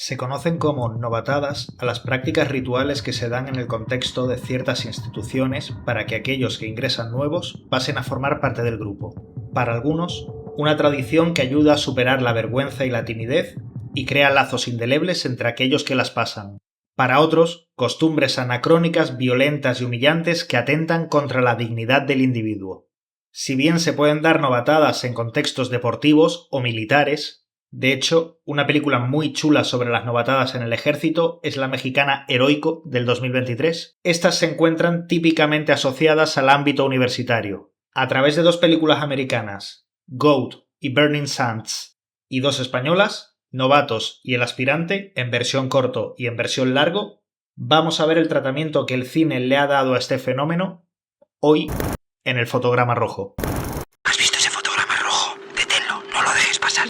Se conocen como novatadas a las prácticas rituales que se dan en el contexto de ciertas instituciones para que aquellos que ingresan nuevos pasen a formar parte del grupo. Para algunos, una tradición que ayuda a superar la vergüenza y la timidez y crea lazos indelebles entre aquellos que las pasan. Para otros, costumbres anacrónicas, violentas y humillantes que atentan contra la dignidad del individuo. Si bien se pueden dar novatadas en contextos deportivos o militares, de hecho, una película muy chula sobre las novatadas en el ejército es la mexicana Heroico del 2023. Estas se encuentran típicamente asociadas al ámbito universitario. A través de dos películas americanas, Goat y Burning Sands, y dos españolas, Novatos y El Aspirante, en versión corto y en versión largo, vamos a ver el tratamiento que el cine le ha dado a este fenómeno hoy en El Fotograma Rojo. ¿Has visto ese fotograma rojo? Deténlo, no lo dejes pasar.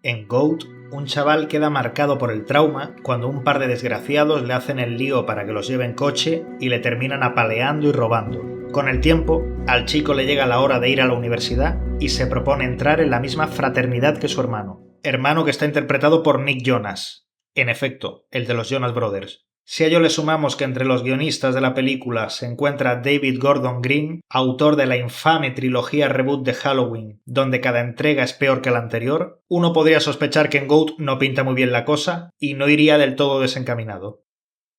En Goat, un chaval queda marcado por el trauma cuando un par de desgraciados le hacen el lío para que los lleve en coche y le terminan apaleando y robando. Con el tiempo, al chico le llega la hora de ir a la universidad y se propone entrar en la misma fraternidad que su hermano que está interpretado por Nick Jonas. En efecto, el de los Jonas Brothers. Si a ello le sumamos que entre los guionistas de la película se encuentra David Gordon Green, autor de la infame trilogía reboot de Halloween, donde cada entrega es peor que la anterior, uno podría sospechar que en Goat no pinta muy bien la cosa y no iría del todo desencaminado.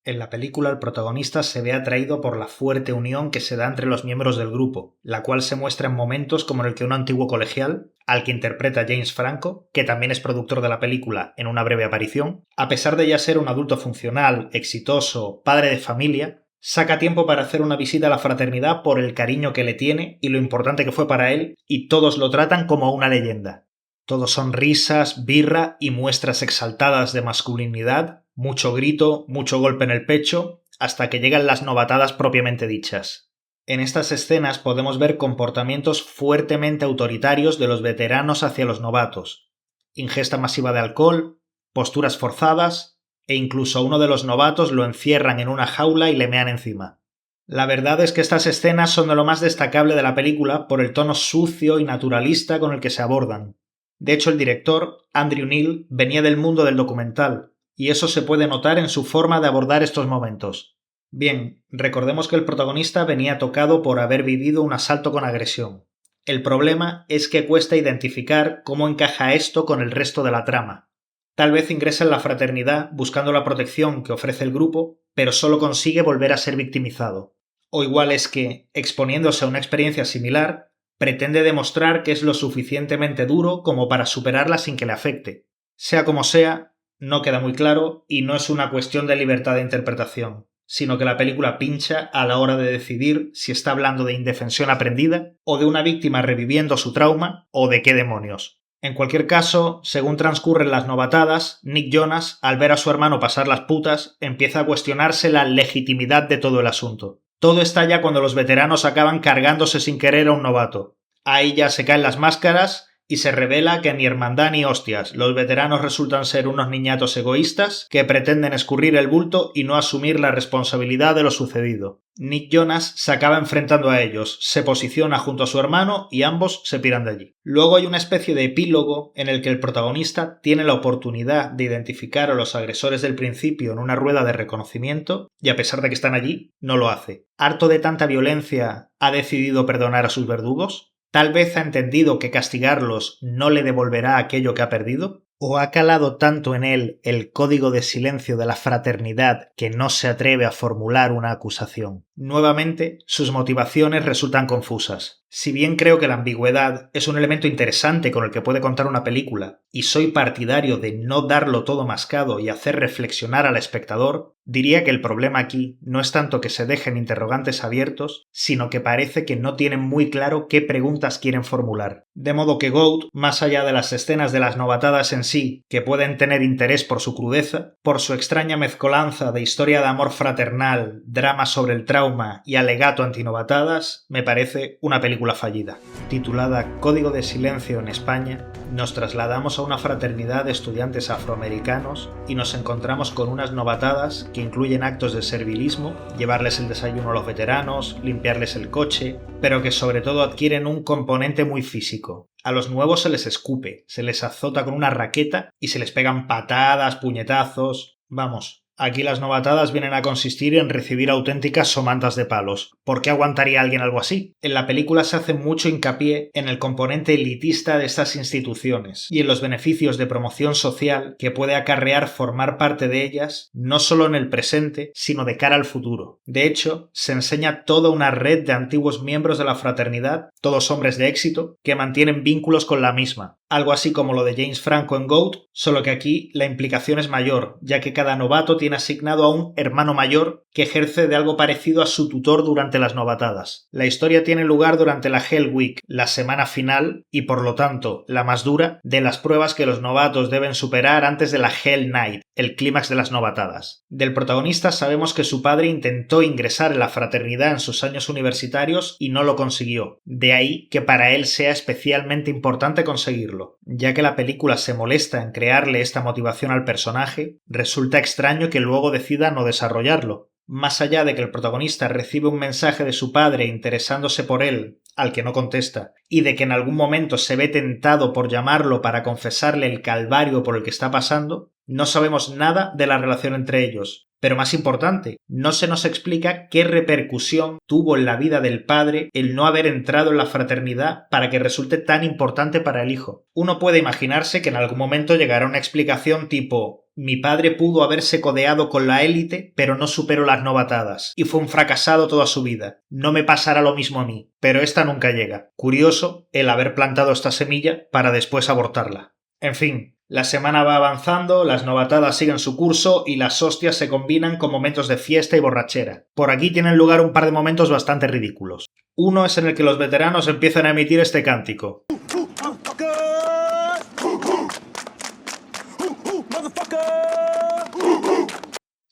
En la película el protagonista se ve atraído por la fuerte unión que se da entre los miembros del grupo, la cual se muestra en momentos como en el que un antiguo colegial, al que interpreta James Franco, que también es productor de la película en una breve aparición, a pesar de ya ser un adulto funcional, exitoso, padre de familia, saca tiempo para hacer una visita a la fraternidad por el cariño que le tiene y lo importante que fue para él, y todos lo tratan como una leyenda. Todos son risas, birra y muestras exaltadas de masculinidad, mucho grito, mucho golpe en el pecho, hasta que llegan las novatadas propiamente dichas. En estas escenas podemos ver comportamientos fuertemente autoritarios de los veteranos hacia los novatos, ingesta masiva de alcohol, posturas forzadas e incluso a uno de los novatos lo encierran en una jaula y le mean encima. La verdad es que estas escenas son de lo más destacable de la película por el tono sucio y naturalista con el que se abordan. De hecho, el director, Andrew Neil, venía del mundo del documental, y eso se puede notar en su forma de abordar estos momentos. Bien, recordemos que el protagonista venía tocado por haber vivido un asalto con agresión. El problema es que cuesta identificar cómo encaja esto con el resto de la trama. Tal vez ingresa en la fraternidad buscando la protección que ofrece el grupo, pero solo consigue volver a ser victimizado. O igual es que, exponiéndose a una experiencia similar, pretende demostrar que es lo suficientemente duro como para superarla sin que le afecte. Sea como sea, no queda muy claro y no es una cuestión de libertad de interpretación, sino que la película pincha a la hora de decidir si está hablando de indefensión aprendida o de una víctima reviviendo su trauma o de qué demonios. En cualquier caso, según transcurren las novatadas, Nick Jonas, al ver a su hermano pasar las putas, empieza a cuestionarse la legitimidad de todo el asunto. Todo estalla cuando los veteranos acaban cargándose sin querer a un novato. Ahí ya se caen las máscaras y se revela que ni hermandad ni hostias. Los veteranos resultan ser unos niñatos egoístas que pretenden escurrir el bulto y no asumir la responsabilidad de lo sucedido. Nick Jonas se acaba enfrentando a ellos, se posiciona junto a su hermano y ambos se piran de allí. Luego hay una especie de epílogo en el que el protagonista tiene la oportunidad de identificar a los agresores del principio en una rueda de reconocimiento y a pesar de que están allí, no lo hace. Harto de tanta violencia, ¿ha decidido perdonar a sus verdugos? ¿Tal vez ha entendido que castigarlos no le devolverá aquello que ha perdido? ¿O ha calado tanto en él el código de silencio de la fraternidad que no se atreve a formular una acusación? Nuevamente, sus motivaciones resultan confusas. Si bien creo que la ambigüedad es un elemento interesante con el que puede contar una película, y soy partidario de no darlo todo mascado y hacer reflexionar al espectador, diría que el problema aquí no es tanto que se dejen interrogantes abiertos, sino que parece que no tienen muy claro qué preguntas quieren formular. De modo que Goat, más allá de las escenas de las novatadas en sí, que pueden tener interés por su crudeza, por su extraña mezcolanza de historia de amor fraternal, drama sobre el trauma y alegato antinovatadas, me parece una película fallida. Titulada Código de Silencio en España, Nos trasladamos a una fraternidad de estudiantes afroamericanos y nos encontramos con unas novatadas que incluyen actos de servilismo, llevarles el desayuno a los veteranos, limpiarles el coche, pero que sobre todo adquieren un componente muy físico. A los nuevos se les escupe, se les azota con una raqueta y se les pegan patadas, puñetazos. Vamos, aquí las novatadas vienen a consistir en recibir auténticas somantas de palos. ¿Por qué aguantaría alguien algo así? En la película se hace mucho hincapié en el componente elitista de estas instituciones y en los beneficios de promoción social que puede acarrear formar parte de ellas, no solo en el presente, sino de cara al futuro. De hecho, se enseña toda una red de antiguos miembros de la fraternidad, todos hombres de éxito, que mantienen vínculos con la misma. Algo así como lo de James Franco en GOAT, solo que aquí la implicación es mayor, ya que cada novato tiene asignado a un hermano mayor que ejerce de algo parecido a su tutor durante las novatadas. La historia tiene lugar durante la Hell Week, la semana final y por lo tanto la más dura de las pruebas que los novatos deben superar antes de la Hell Night, el clímax de las novatadas. Del protagonista sabemos que su padre intentó ingresar en la fraternidad en sus años universitarios y no lo consiguió. De ahí que para él sea especialmente importante conseguirlo. Ya que la película se molesta en crearle esta motivación al personaje, resulta extraño que luego decida no desarrollarlo. Más allá de que el protagonista recibe un mensaje de su padre interesándose por él, al que no contesta, y de que en algún momento se ve tentado por llamarlo para confesarle el calvario por el que está pasando, no sabemos nada de la relación entre ellos. Pero más importante, no se nos explica qué repercusión tuvo en la vida del padre el no haber entrado en la fraternidad para que resulte tan importante para el hijo. Uno puede imaginarse que en algún momento llegará una explicación tipo: mi padre pudo haberse codeado con la élite, pero no superó las novatadas, y fue un fracasado toda su vida. No me pasará lo mismo a mí, pero esta nunca llega. Curioso el haber plantado esta semilla para después abortarla. En fin, la semana va avanzando, las novatadas siguen su curso y las hostias se combinan con momentos de fiesta y borrachera. Por aquí tienen lugar un par de momentos bastante ridículos. Uno es en el que los veteranos empiezan a emitir este cántico,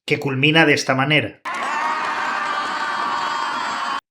que culmina de esta manera.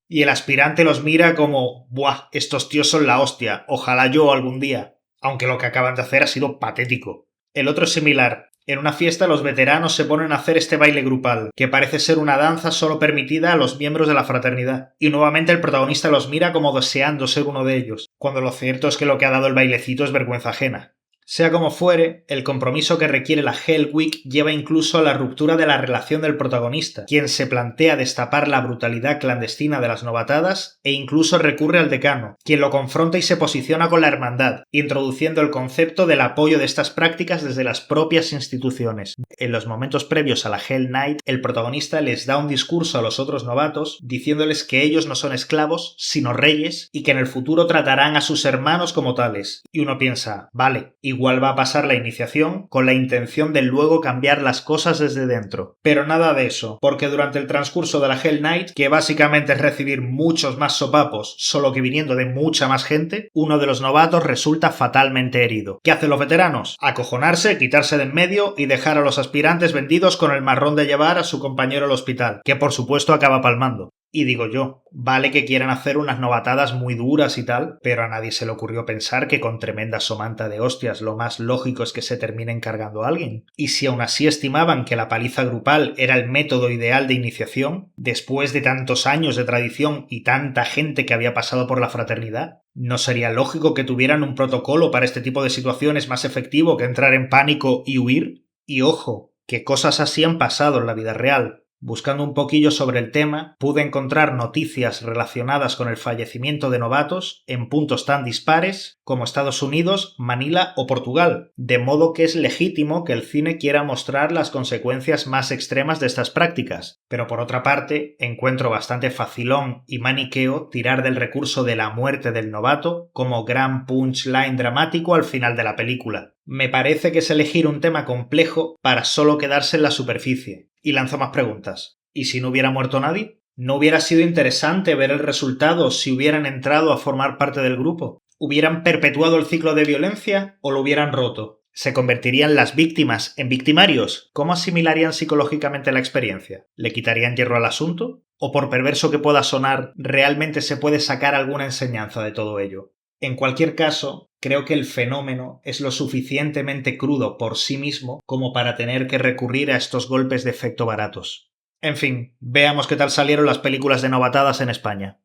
Y el aspirante los mira como: ¡buah! Estos tíos son la hostia, ojalá yo algún día. Aunque lo que acaban de hacer ha sido patético. El otro es similar. En una fiesta los veteranos se ponen a hacer este baile grupal, que parece ser una danza solo permitida a los miembros de la fraternidad. Y nuevamente el protagonista los mira como deseando ser uno de ellos, cuando lo cierto es que lo que ha dado el bailecito es vergüenza ajena. Sea como fuere, el compromiso que requiere la Hell Week lleva incluso a la ruptura de la relación del protagonista, quien se plantea destapar la brutalidad clandestina de las novatadas e incluso recurre al decano, quien lo confronta y se posiciona con la hermandad, introduciendo el concepto del apoyo de estas prácticas desde las propias instituciones. En los momentos previos a la Hell Night, el protagonista les da un discurso a los otros novatos diciéndoles que ellos no son esclavos, sino reyes, y que en el futuro tratarán a sus hermanos como tales. Y uno piensa, vale, igual va a pasar la iniciación con la intención de luego cambiar las cosas desde dentro. Pero nada de eso, porque durante el transcurso de la Hell Night, que básicamente es recibir muchos más sopapos, solo que viniendo de mucha más gente, uno de los novatos resulta fatalmente herido. ¿Qué hacen los veteranos? Acojonarse, quitarse de en medio y dejar a los aspirantes vendidos con el marrón de llevar a su compañero al hospital, que por supuesto acaba palmando. Y digo yo, vale que quieran hacer unas novatadas muy duras y tal, pero a nadie se le ocurrió pensar que con tremenda somanta de hostias lo más lógico es que se terminen cargando a alguien. Y si aún así estimaban que la paliza grupal era el método ideal de iniciación, después de tantos años de tradición y tanta gente que había pasado por la fraternidad, ¿no sería lógico que tuvieran un protocolo para este tipo de situaciones más efectivo que entrar en pánico y huir? Y ojo, que cosas así han pasado en la vida real. Buscando un poquillo sobre el tema, pude encontrar noticias relacionadas con el fallecimiento de novatos en puntos tan dispares como Estados Unidos, Manila o Portugal, de modo que es legítimo que el cine quiera mostrar las consecuencias más extremas de estas prácticas. Pero por otra parte, encuentro bastante facilón y maniqueo tirar del recurso de la muerte del novato como gran punchline dramático al final de la película. Me parece que es elegir un tema complejo para solo quedarse en la superficie. Y lanzo más preguntas. ¿Y si no hubiera muerto nadie? ¿No hubiera sido interesante ver el resultado si hubieran entrado a formar parte del grupo? ¿Hubieran perpetuado el ciclo de violencia o lo hubieran roto? ¿Se convertirían las víctimas en victimarios? ¿Cómo asimilarían psicológicamente la experiencia? ¿Le quitarían hierro al asunto? ¿O por perverso que pueda sonar, realmente se puede sacar alguna enseñanza de todo ello? En cualquier caso, creo que el fenómeno es lo suficientemente crudo por sí mismo como para tener que recurrir a estos golpes de efecto baratos. En fin, veamos qué tal salieron las películas de novatadas en España.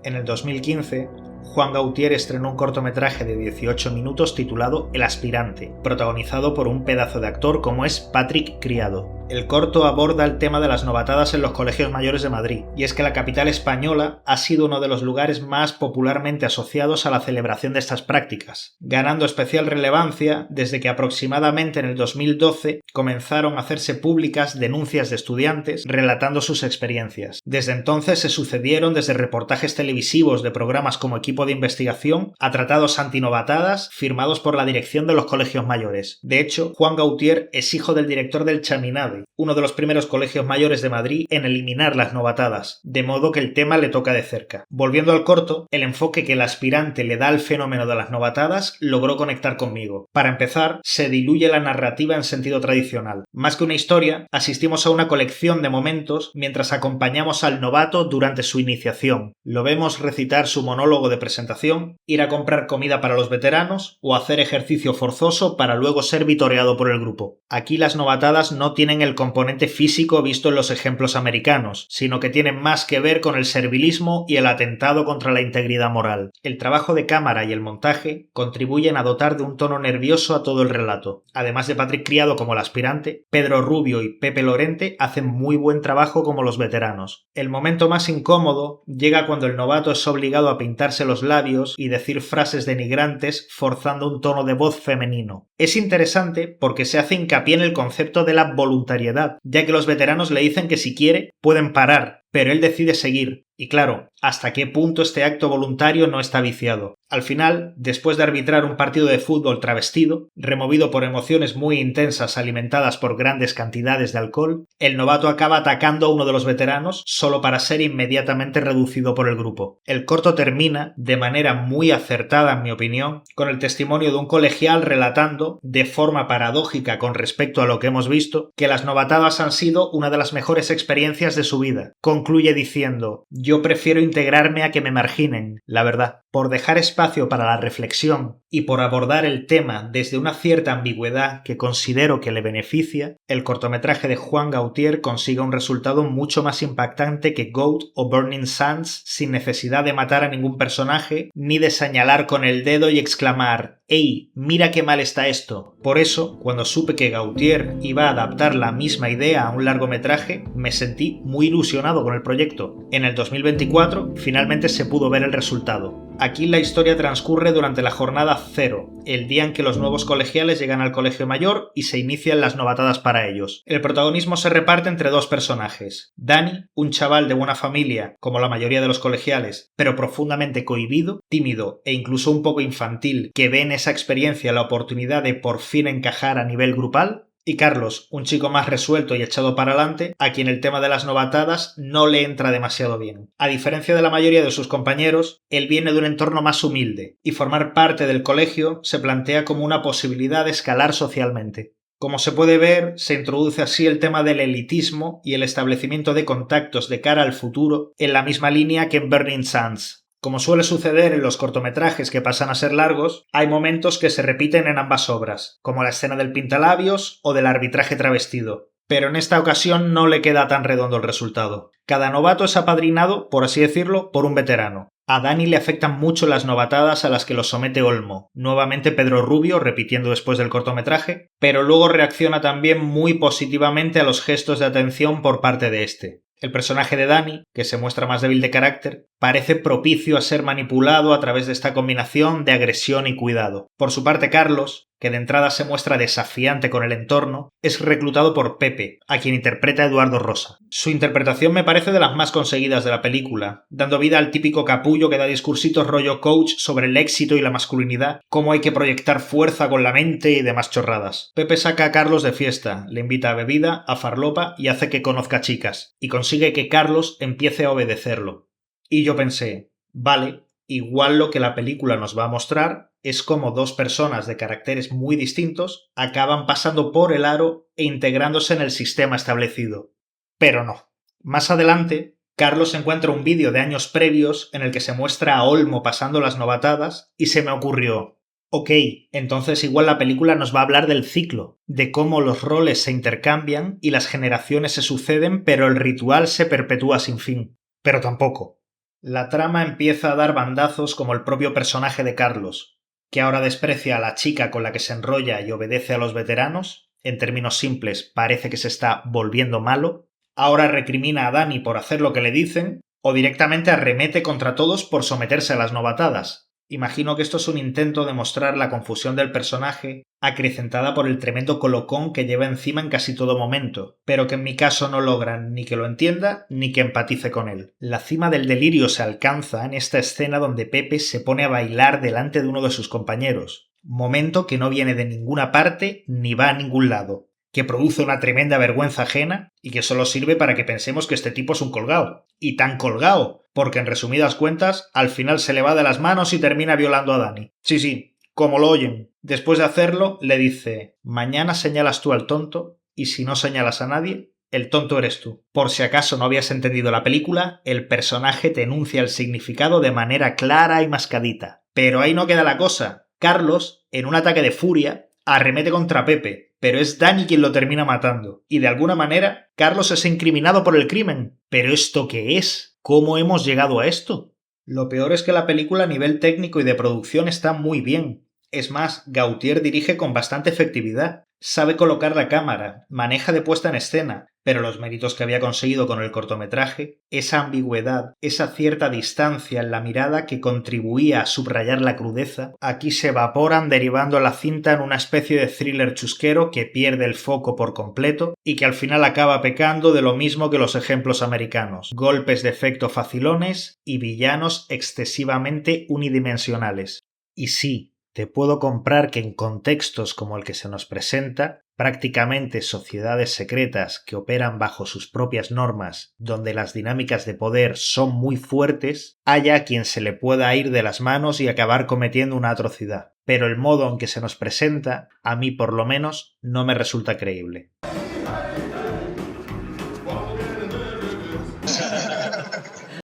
En el 2015, Juan Gaultier estrenó un cortometraje de 18 minutos titulado El aspirante, protagonizado por un pedazo de actor como es Patrick Criado. El corto aborda el tema de las novatadas en los colegios mayores de Madrid, y es que la capital española ha sido uno de los lugares más popularmente asociados a la celebración de estas prácticas, ganando especial relevancia desde que aproximadamente en el 2012 comenzaron a hacerse públicas denuncias de estudiantes relatando sus experiencias. Desde entonces se sucedieron desde reportajes televisivos de programas como Equipo de Investigación a tratados antinovatadas firmados por la dirección de los colegios mayores. De hecho, Juan Gaultier es hijo del director del Chaminade, uno de los primeros colegios mayores de Madrid en eliminar las novatadas, de modo que el tema le toca de cerca. Volviendo al corto, el enfoque que el aspirante le da al fenómeno de las novatadas logró conectar conmigo. Para empezar, se diluye la narrativa en sentido tradicional. Más que una historia, asistimos a una colección de momentos mientras acompañamos al novato durante su iniciación. Lo vemos recitar su monólogo de presentación, ir a comprar comida para los veteranos o hacer ejercicio forzoso para luego ser vitoreado por el grupo. Aquí las novatadas no tienen el componente físico visto en los ejemplos americanos, sino que tienen más que ver con el servilismo y el atentado contra la integridad moral. El trabajo de cámara y el montaje contribuyen a dotar de un tono nervioso a todo el relato. Además de Patrick Criado como el aspirante, Pedro Rubio y Pepe Lorente hacen muy buen trabajo como los veteranos. El momento más incómodo llega cuando el novato es obligado a pintarse los labios y decir frases denigrantes forzando un tono de voz femenino. Es interesante porque se hace hincapié en el concepto de la voluntariedad, ya que los veteranos le dicen que si quiere pueden parar, pero él decide seguir. Y claro, ¿hasta qué punto este acto voluntario no está viciado? Al final, después de arbitrar un partido de fútbol travestido, removido por emociones muy intensas alimentadas por grandes cantidades de alcohol, el novato acaba atacando a uno de los veteranos solo para ser inmediatamente reducido por el grupo. El corto termina, de manera muy acertada en mi opinión, con el testimonio de un colegial relatando, de forma paradójica con respecto a lo que hemos visto, que las novatadas han sido una de las mejores experiencias de su vida. Concluye diciendo: yo prefiero integrarme a que me marginen, la verdad. Por dejar espacio para la reflexión y por abordar el tema desde una cierta ambigüedad que considero que le beneficia, el cortometraje de Juan Gaultier consigue un resultado mucho más impactante que Goat o Burning Sands, sin necesidad de matar a ningún personaje ni de señalar con el dedo y exclamar «¡Ey, mira qué mal está esto!». Por eso, cuando supe que Gaultier iba a adaptar la misma idea a un largometraje, me sentí muy ilusionado con el proyecto. En el 2024 finalmente se pudo ver el resultado. Aquí la historia transcurre durante la jornada 0, el día en que los nuevos colegiales llegan al colegio mayor y se inician las novatadas para ellos. El protagonismo se reparte entre dos personajes. Dani, un chaval de buena familia, como la mayoría de los colegiales, pero profundamente cohibido, tímido e incluso un poco infantil, que ve en esa experiencia la oportunidad de por fin encajar a nivel grupal. Y Carlos, un chico más resuelto y echado para adelante, a quien el tema de las novatadas no le entra demasiado bien. A diferencia de la mayoría de sus compañeros, él viene de un entorno más humilde, y formar parte del colegio se plantea como una posibilidad de escalar socialmente. Como se puede ver, se introduce así el tema del elitismo y el establecimiento de contactos de cara al futuro en la misma línea que en Burning Sands. Como suele suceder en los cortometrajes que pasan a ser largos, hay momentos que se repiten en ambas obras, como la escena del pintalabios o del arbitraje travestido. Pero en esta ocasión no le queda tan redondo el resultado. Cada novato es apadrinado, por así decirlo, por un veterano. A Dani le afectan mucho las novatadas a las que lo somete Olmo, nuevamente Pedro Rubio, repitiendo después del cortometraje, pero luego reacciona también muy positivamente a los gestos de atención por parte de este. El personaje de Dani, que se muestra más débil de carácter, parece propicio a ser manipulado a través de esta combinación de agresión y cuidado. Por su parte, Carlos, que de entrada se muestra desafiante con el entorno, es reclutado por Pepe, a quien interpreta Eduardo Rosa. Su interpretación me parece de las más conseguidas de la película, dando vida al típico capullo que da discursitos rollo coach sobre el éxito y la masculinidad, cómo hay que proyectar fuerza con la mente y demás chorradas. Pepe saca a Carlos de fiesta, le invita a bebida, a farlopa y hace que conozca chicas, y consigue que Carlos empiece a obedecerlo. Y yo pensé, vale, igual lo que la película nos va a mostrar es como dos personas de caracteres muy distintos acaban pasando por el aro e integrándose en el sistema establecido. Pero no. Más adelante, Carlos encuentra un vídeo de años previos en el que se muestra a Olmo pasando las novatadas y se me ocurrió, Ok, entonces igual la película nos va a hablar del ciclo, de cómo los roles se intercambian y las generaciones se suceden, pero el ritual se perpetúa sin fin. Pero tampoco. La trama empieza a dar bandazos como el propio personaje de Carlos, que ahora desprecia a la chica con la que se enrolla y obedece a los veteranos, en términos simples parece que se está volviendo malo, ahora recrimina a Dani por hacer lo que le dicen, o directamente arremete contra todos por someterse a las novatadas. Imagino que esto es un intento de mostrar la confusión del personaje, acrecentada por el tremendo colocón que lleva encima en casi todo momento, pero que en mi caso no logran ni que lo entienda ni que empatice con él. La cima del delirio se alcanza en esta escena donde Pepe se pone a bailar delante de uno de sus compañeros, momento que no viene de ninguna parte ni va a ningún lado, que produce una tremenda vergüenza ajena y que solo sirve para que pensemos que este tipo es un colgao. Y tan colgao, porque en resumidas cuentas, al final se le va de las manos y termina violando a Dani. Sí, como lo oyen. Después de hacerlo, le dice: mañana señalas tú al tonto, y si no señalas a nadie, el tonto eres tú. Por si acaso no habías entendido la película, el personaje te enuncia el significado de manera clara y mascadita. Pero ahí no queda la cosa. Carlos, en un ataque de furia, arremete contra Pepe, pero es Dani quien lo termina matando. Y de alguna manera, Carlos es incriminado por el crimen. ¿Pero esto qué es? ¿Cómo hemos llegado a esto? Lo peor es que la película a nivel técnico y de producción está muy bien. Es más, Gautier dirige con bastante efectividad. Sabe colocar la cámara, maneja de puesta en escena, pero los méritos que había conseguido con el cortometraje, esa ambigüedad, esa cierta distancia en la mirada que contribuía a subrayar la crudeza, aquí se evaporan derivando la cinta en una especie de thriller chusquero que pierde el foco por completo y que al final acaba pecando de lo mismo que los ejemplos americanos: golpes de efecto facilones y villanos excesivamente unidimensionales. Y sí, te puedo comprar que en contextos como el que se nos presenta, prácticamente sociedades secretas que operan bajo sus propias normas, donde las dinámicas de poder son muy fuertes, haya quien se le pueda ir de las manos y acabar cometiendo una atrocidad. Pero el modo en que se nos presenta, a mí por lo menos, no me resulta creíble.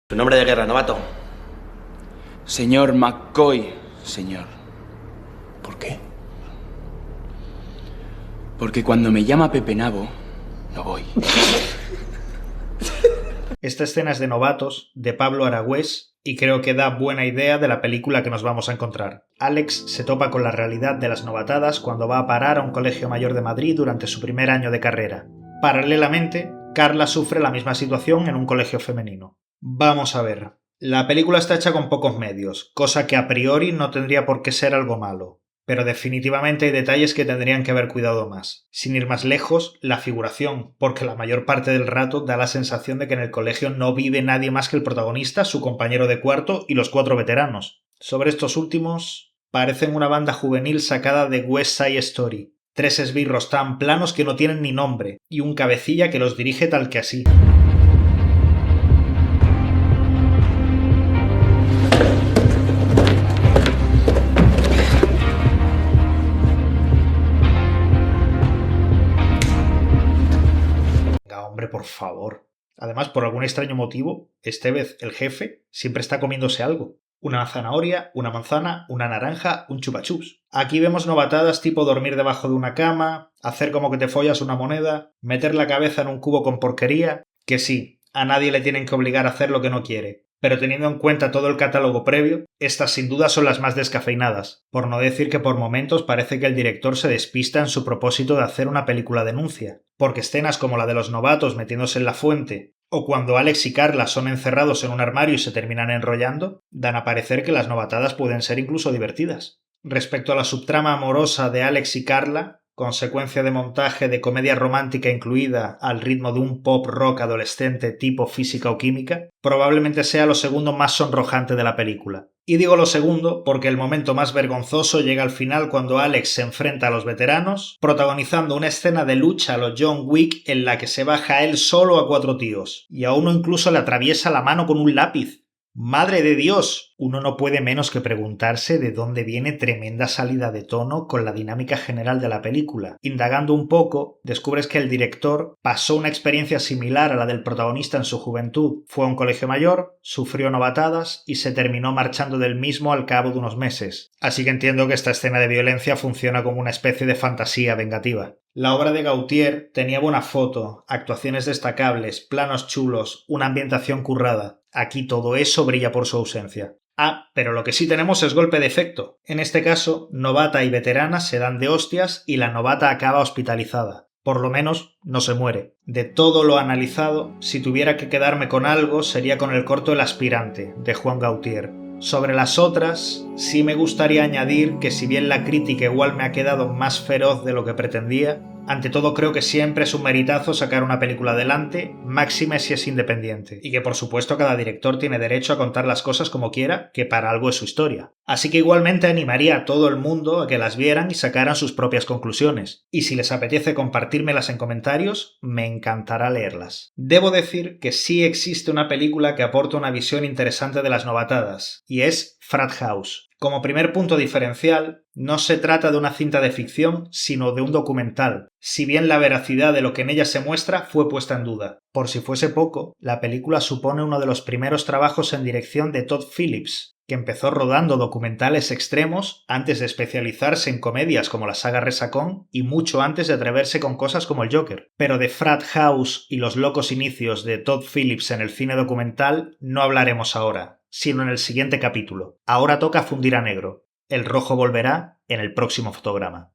¿Tu nombre de guerra, novato? Señor McCoy, señor. ¿Por qué? Porque cuando me llama Pepe Nabo, no voy. Esta escena es de Novatos, de Pablo Aragüés, y creo que da buena idea de la película que nos vamos a encontrar. Alex se topa con la realidad de las novatadas cuando va a parar a un colegio mayor de Madrid durante su primer año de carrera. Paralelamente, Carla sufre la misma situación en un colegio femenino. Vamos a ver. La película está hecha con pocos medios, cosa que a priori no tendría por qué ser algo malo. Pero definitivamente hay detalles que tendrían que haber cuidado más. Sin ir más lejos, la figuración, porque la mayor parte del rato da la sensación de que en el colegio no vive nadie más que el protagonista, su compañero de cuarto y los 4 veteranos. Sobre estos últimos, parecen una banda juvenil sacada de West Side Story. 3 esbirros tan planos que no tienen ni nombre, y un cabecilla que los dirige tal que así. Por favor. Además, por algún extraño motivo, Estevez, el jefe, siempre está comiéndose algo. Una zanahoria, una manzana, una naranja, un chupa chups. Aquí vemos novatadas tipo dormir debajo de una cama, hacer como que te follas una moneda, meter la cabeza en un cubo con porquería, que sí, a nadie le tienen que obligar a hacer lo que no quiere. Pero teniendo en cuenta todo el catálogo previo, estas sin duda son las más descafeinadas, por no decir que por momentos parece que el director se despista en su propósito de hacer una película denuncia, porque escenas como la de los novatos metiéndose en la fuente, o cuando Alex y Carla son encerrados en un armario y se terminan enrollando, dan a parecer que las novatadas pueden ser incluso divertidas. Respecto a la subtrama amorosa de Alex y Carla, consecuencia de montaje de comedia romántica incluida al ritmo de un pop rock adolescente tipo física o química, probablemente sea lo segundo más sonrojante de la película. Y digo lo segundo porque el momento más vergonzoso llega al final cuando Alex se enfrenta a los veteranos, protagonizando una escena de lucha a los John Wick en la que se baja él solo a 4 tíos, y a uno incluso le atraviesa la mano con un lápiz. ¡Madre de Dios! uno no puede menos que preguntarse de dónde viene tremenda salida de tono con la dinámica general de la película. Indagando un poco, descubres que el director pasó una experiencia similar a la del protagonista en su juventud. Fue a un colegio mayor, sufrió novatadas y se terminó marchando del mismo al cabo de unos meses. Así que entiendo que esta escena de violencia funciona como una especie de fantasía vengativa. La obra de Gautier tenía buena foto, actuaciones destacables, planos chulos, una ambientación currada. Aquí todo eso brilla por su ausencia. Ah, pero lo que sí tenemos es golpe de efecto. En este caso, novata y veterana se dan de hostias y la novata acaba hospitalizada. Por lo menos no se muere. De todo lo analizado, si tuviera que quedarme con algo sería con el corto El aspirante, de Juan Gautier. Sobre las otras, sí me gustaría añadir que si bien la crítica igual me ha quedado más feroz de lo que pretendía, ante todo creo que siempre es un meritazo sacar una película adelante, máxime si es independiente, y que por supuesto cada director tiene derecho a contar las cosas como quiera, que para algo es su historia. Así que igualmente animaría a todo el mundo a que las vieran y sacaran sus propias conclusiones, y si les apetece compartírmelas en comentarios, me encantará leerlas. Debo decir que sí existe una película que aporta una visión interesante de las novatadas, y es Frat House. Como primer punto diferencial, no se trata de una cinta de ficción, sino de un documental, si bien la veracidad de lo que en ella se muestra fue puesta en duda. Por si fuese poco, la película supone uno de los primeros trabajos en dirección de Todd Phillips, que empezó rodando documentales extremos antes de especializarse en comedias como la saga Resacón y mucho antes de atreverse con cosas como el Joker. Pero de Frat House y los locos inicios de Todd Phillips en el cine documental no hablaremos ahora, sino en el siguiente capítulo. Ahora toca fundir a negro. El rojo volverá en el próximo fotograma.